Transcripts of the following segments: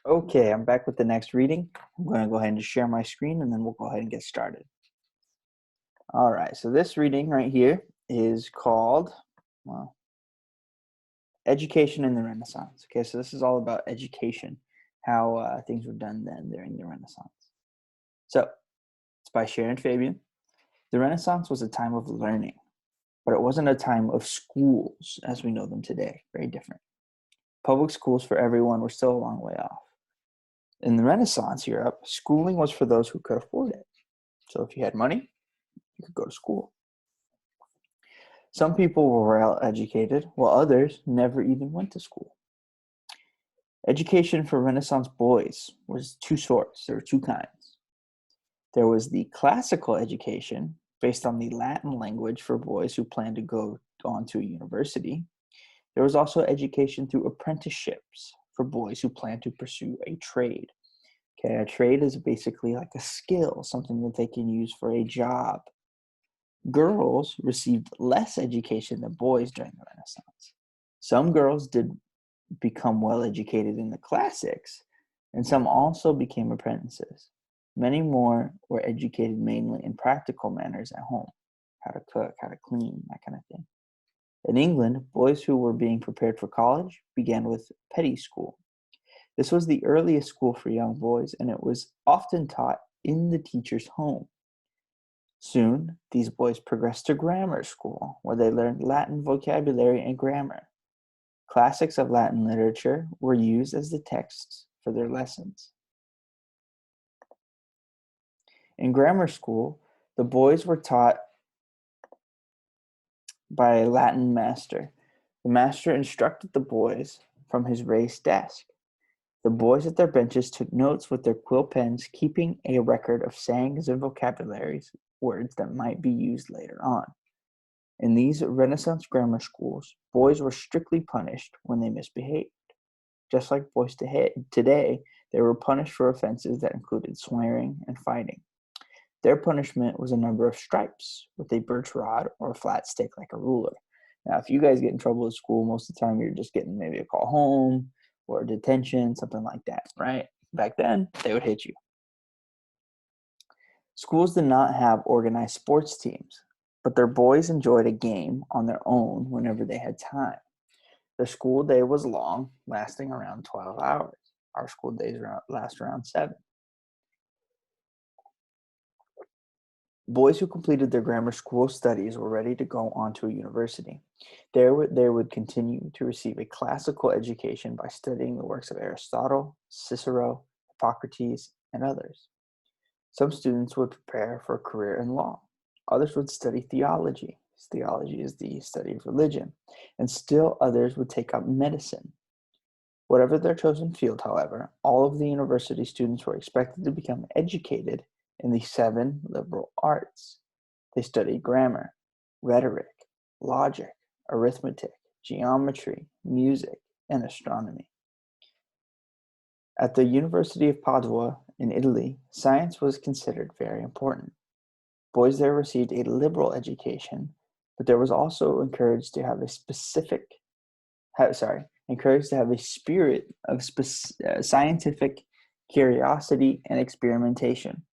Okay, I'm back with the next reading. I'm going to go ahead and just share my screen and then we'll go ahead and get started. All right, so this reading right here is called, well, Education in the Renaissance. Okay, so this is all about education, how things were done then during the Renaissance. So it's by Sharon Fabian. The Renaissance was a time of learning, but it wasn't a time of schools as we know them today. Very different. Public schools for everyone were still a long way off. In the Renaissance Europe, schooling was for those who could afford it. So if you had money, you could go to school. Some people were well educated, while others never even went to school. Education for Renaissance boys was two sorts. There were two kinds. There was the classical education, based on the Latin language for boys who planned to go on to a university. There was also education through apprenticeships for boys who planned to pursue a trade. Okay, a trade is basically like a skill, something that they can use for a job. Girls received less education than boys during the Renaissance. Some girls did become well educated in the classics, and some also became apprentices. Many more were educated mainly in practical manners at home, how to cook, how to clean, that kind of thing. In England, boys who were being prepared for college began with petty school. This was the earliest school for young boys, and it was often taught in the teacher's home. Soon, these boys progressed to grammar school, where they learned Latin vocabulary and grammar. Classics of Latin literature were used as the texts for their lessons. In grammar school, the boys were taught by a Latin master. The master instructed the boys from his raised desk. The boys at their benches took notes with their quill pens, keeping a record of sayings and vocabularies, words that might be used later on. In these Renaissance grammar schools, boys were strictly punished when they misbehaved. Just like boys today, they were punished for offenses that included swearing and fighting. Their punishment was a number of stripes with a birch rod or a flat stick like a ruler. Now, if you guys get in trouble at school, most of the time you're just getting maybe a call home or detention, something like that, right? Back then, they would hit you. Schools did not have organized sports teams, but their boys enjoyed a game on their own whenever they had time. The school day was long, lasting around 12 hours. Our school days last around 7. Boys who completed their grammar school studies were ready to go on to a university. There they would continue to receive a classical education by studying the works of Aristotle, Cicero, Hippocrates, and others. Some students would prepare for a career in law. Others would study theology. Theology is the study of religion. And still others would take up medicine. Whatever their chosen field, however, all of the university students were expected to become educated in the 7 liberal arts. They studied grammar, rhetoric, logic, arithmetic, geometry, music, and astronomy. At the University of Padua in Italy, science was considered very important. Boys there received a liberal education, but there was also encouraged to have a spirit of scientific curiosity and experimentation.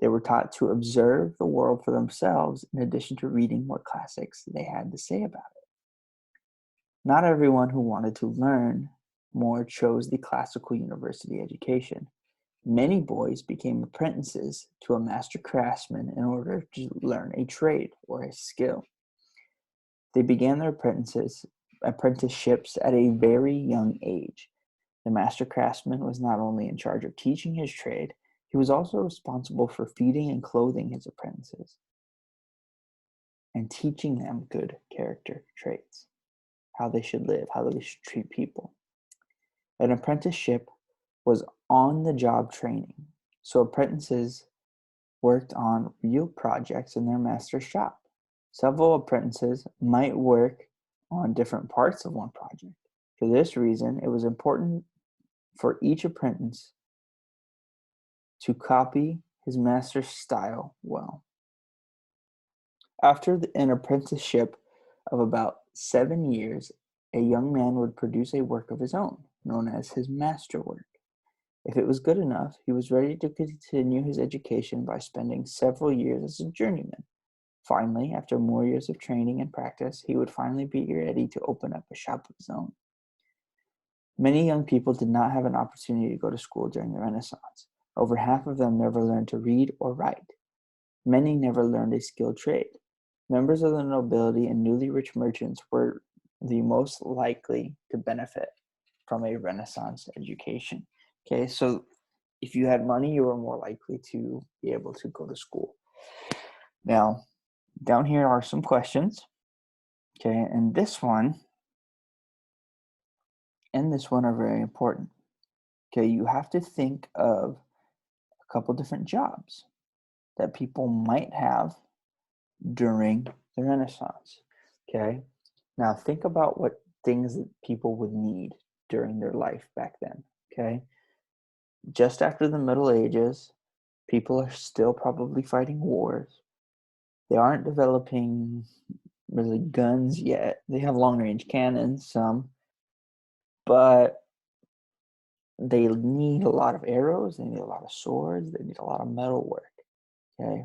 They were taught to observe the world for themselves in addition to reading what classics they had to say about it. Not everyone who wanted to learn more chose the classical university education. Many boys became apprentices to a master craftsman in order to learn a trade or a skill. They began their apprenticeships at a very young age. The master craftsman was not only in charge of teaching his trade, he was also responsible for feeding and clothing his apprentices and teaching them good character traits, how they should live, how they should treat people. An apprenticeship was on-the-job training, so apprentices worked on real projects in their master's shop. Several apprentices might work on different parts of one project. For this reason, it was important for each apprentice to copy his master's style well. After an apprenticeship of about 7 years, a young man would produce a work of his own, known as his masterwork. If it was good enough, he was ready to continue his education by spending several years as a journeyman. Finally, after more years of training and practice, he would finally be ready to open up a shop of his own. Many young people did not have an opportunity to go to school during the Renaissance. Over half of them never learned to read or write. Many never learned a skilled trade. Members of the nobility and newly rich merchants were the most likely to benefit from a Renaissance education. Okay, so if you had money, you were more likely to be able to go to school. Now, down here are some questions. Okay, and this one are very important. Okay, you have to think of a couple different jobs that people might have during the Renaissance. Okay, now think about what things that people would need during their life back then. Okay, just after the Middle Ages, people are still probably fighting wars. They aren't developing really guns yet. They have long range cannons, some, but they need a lot of arrows, they need a lot of swords, they need a lot of metal work. Okay.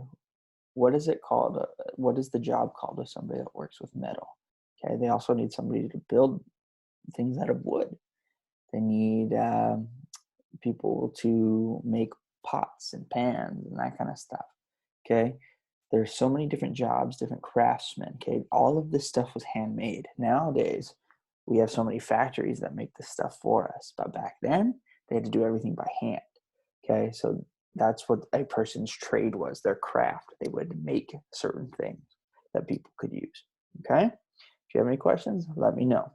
What is it called? What is the job called of somebody that works with metal? Okay. They also need somebody to build things out of wood. They need people to make pots and pans and that kind of stuff. Okay. There's so many different jobs, different craftsmen. Okay. All of this stuff was handmade. Nowadays, we have so many factories that make this stuff for us. But back then, they had to do everything by hand. Okay. So that's what a person's trade was, their craft. They would make certain things that people could use. Okay. If you have any questions, let me know.